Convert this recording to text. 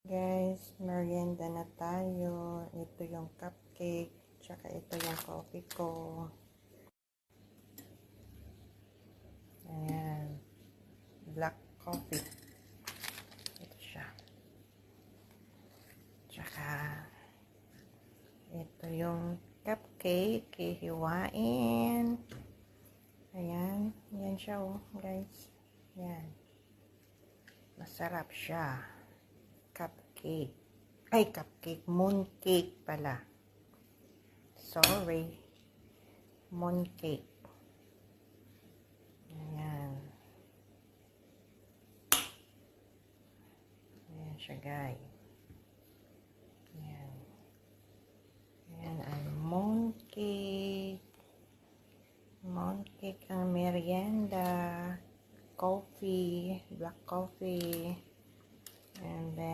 Guys, merienda na tayo. Ito yung cupcake, tsaka ito yung coffee ko. Ayan. Black coffee. Ito siya. Tsaka ito yung cupcake. Hihiwain. Ayan. Yan siya oh, guys. Yan. Masarap siya. Cupcake. Ay, cupcake. Mooncake pala. Sorry. Mooncake. Ayan. Ayan siya, guys. Ayan. Ayan ang mooncake. Mooncake ang merienda. Coffee. Black coffee. And then